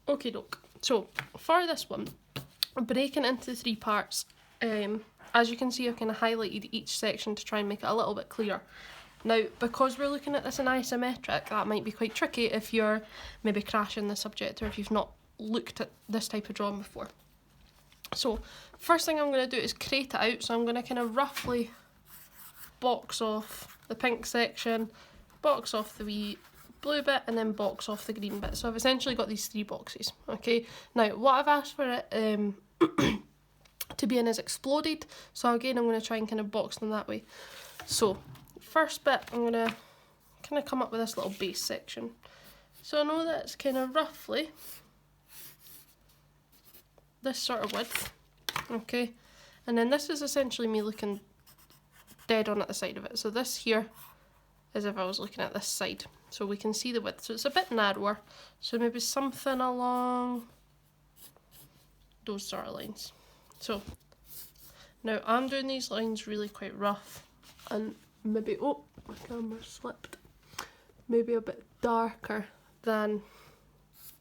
Okay doke. So for this one, I'm breaking it into 3 parts. As you can see, I've kind of highlighted each section to try and make it a little bit clearer. Now, because we're looking at this in isometric, that might be quite tricky if you're maybe crashing the subject or if you've not looked at this type of drawing before. So, first thing I'm going to do is create it out, so I'm going to kind of roughly box off the pink section, box off the wee blue bit, and then box off the green bit. So I've essentially got these 3 boxes, okay? Now, what I've asked for it to be in is exploded, so again I'm going to try and kind of box them that way. So, first bit, I'm going to kind of come up with this little base section. So I know that it's kind of roughly this sort of width, okay? And then this is essentially me looking dead on at the side of it. So this here is if I was looking at this side. So we can see the width. So it's a bit narrower. So maybe something along those sort of lines. So now I'm doing these lines really quite rough and maybe, oh, my camera slipped, maybe a bit darker than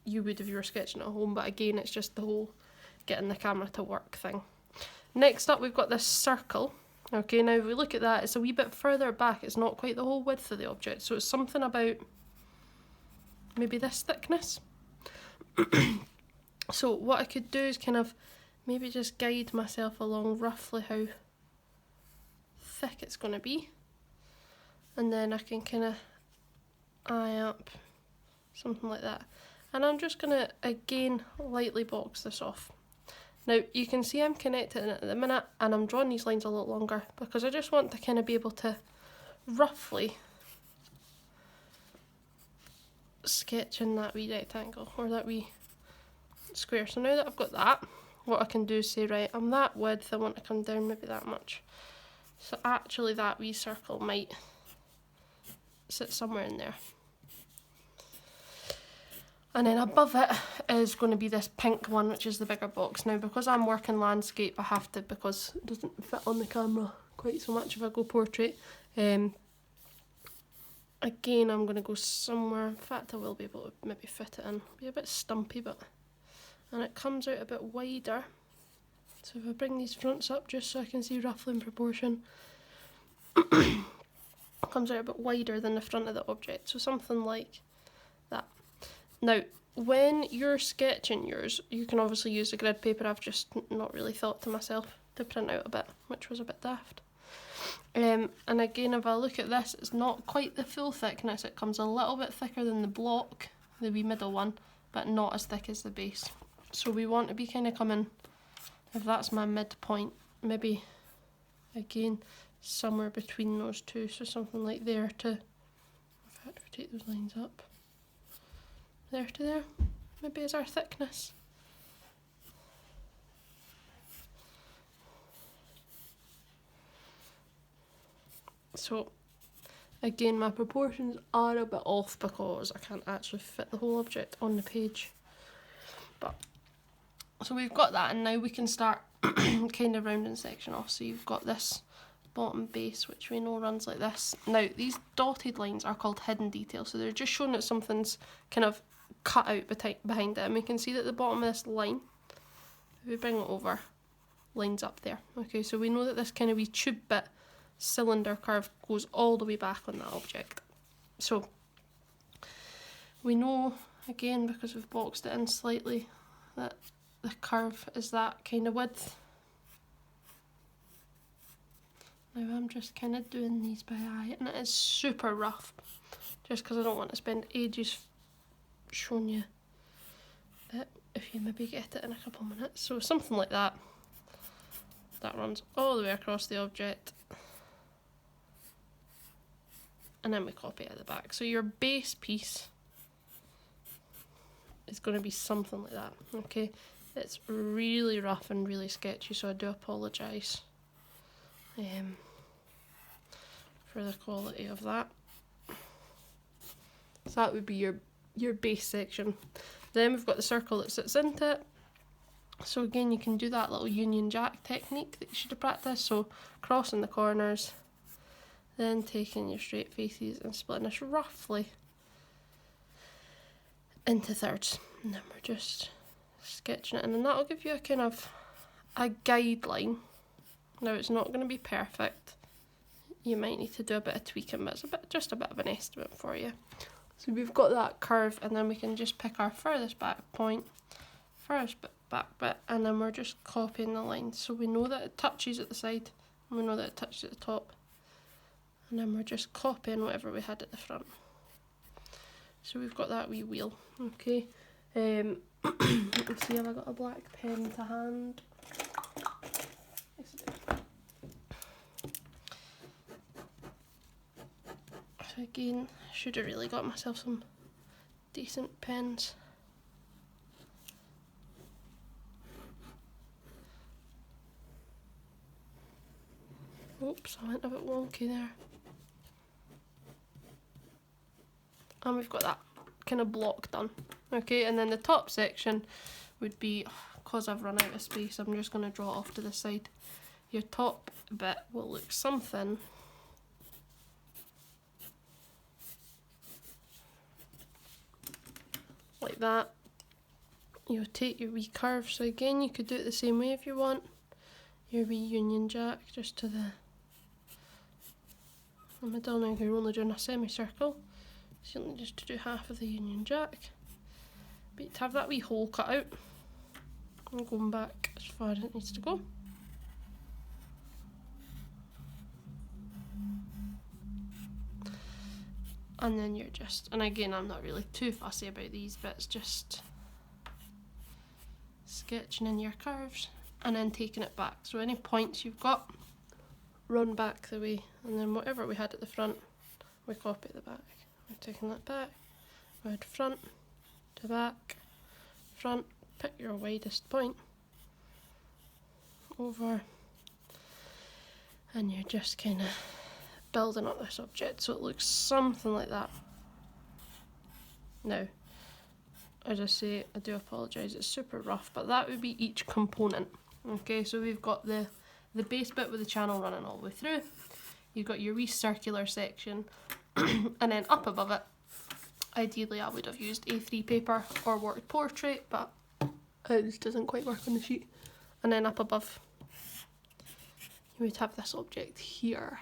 you would if you were sketching at home, but again it's just the whole getting the camera to work thing. Next up we've got this circle. Okay, now if we look at that, it's a wee bit further back, it's not quite the whole width of the object, so it's something about maybe this thickness. So what I could do is kind of maybe just guide myself along roughly how thick it's going to be, and then I can kind of eye up something like that, and I'm just going to again lightly box this off. Now you can see I'm connecting it at the minute and I'm drawing these lines a lot longer because I just want to kind of be able to roughly sketch in that wee rectangle or that wee square. So now that I've got that, what I can do is say, right, I'm that width, I want to come down maybe that much. So actually that wee circle might sit somewhere in there. And then above it is going to be this pink one, which is the bigger box. Now, because I'm working landscape, I have to, because it doesn't fit on the camera quite so much if I go portrait. Again, I'm going to go somewhere, in fact I will be able to maybe fit it in. It'll be a bit stumpy, but, and it comes out a bit wider. So if I bring these fronts up just so I can see roughly in proportion, it comes out a bit wider than the front of the object. So something like that. Now, when you're sketching yours, you can obviously use the grid paper. I've just not really thought to myself to print out a bit, which was a bit daft. And again, if I look at this, it's not quite the full thickness. It comes a little bit thicker than the block, the wee middle one, but not as thick as the base. So we want to be kind of coming, if that's my midpoint, maybe again somewhere between those two. So something like there to, if I had to rotate those lines up. There to there, maybe is our thickness. So again, my proportions are a bit off because I can't actually fit the whole object on the page. But so we've got that, and now we can start kind of rounding section off. So you've got this bottom base, which we know runs like this. Now these dotted lines are called hidden details, so they're just showing that something's kind of cut out behind it, and we can see that the bottom of this line, if we bring it over, lines up there. Okay, so we know that this kind of wee tube bit cylinder curve goes all the way back on that object. So we know, again, because we've boxed it in slightly, that the curve is that kind of width. Now I'm just kind of doing these by eye, and it is super rough, just because I don't want to spend ages showing you it if you maybe get it in a couple of minutes. So something like that. That runs all the way across the object. And then we copy it at the back. So your base piece is going to be something like that. Okay, it's really rough and really sketchy, so I do apologise for the quality of that. So that would be your base section. Then we've got the circle that sits into it. So again, you can do that little Union Jack technique that you should have practiced. So crossing the corners, then taking your straight faces and splitting this roughly into thirds. And then we're just sketching it, and then that'll give you a kind of a guideline. Now it's not going to be perfect. You might need to do a bit of tweaking, but it's just a bit of an estimate for you. So we've got that curve, and then we can just pick our furthest back point, back bit, and then we're just copying the line. So we know that it touches at the side, and we know that it touches at the top. And then we're just copying whatever we had at the front. So we've got that wee wheel, okay. Let me see, have I got a black pen to hand? Yes, I do. So again, should have really got myself some decent pens. Oops, I went a bit wonky there. And we've got that kind of block done. Okay, and then the top section would be, because I've run out of space, I'm just going to draw it off to the side. Your top bit will look something like that. You'll take your wee curve, so again you could do it the same way if you want. Your wee Union Jack just to the middle. Now you're only doing a semicircle, so you only just to do half of the Union Jack. But to have that wee hole cut out and going back as far as it needs to go. And then you're just, and again I'm not really too fussy about these bits, just sketching in your curves and then taking it back. So any points you've got, run back the way, and then whatever we had at the front, we copy at the back. We're taking that back, we had front to back, front, pick your widest point, over, and you're just kind of building up this object so it looks something like that. Now, as I say, I do apologise, it's super rough, but that would be each component. Okay, so we've got the base bit with the channel running all the way through. You've got your wee circular section, and then up above it, ideally I would have used A3 paper or word portrait, but it just doesn't quite work on the sheet. And then up above, you would have this object here.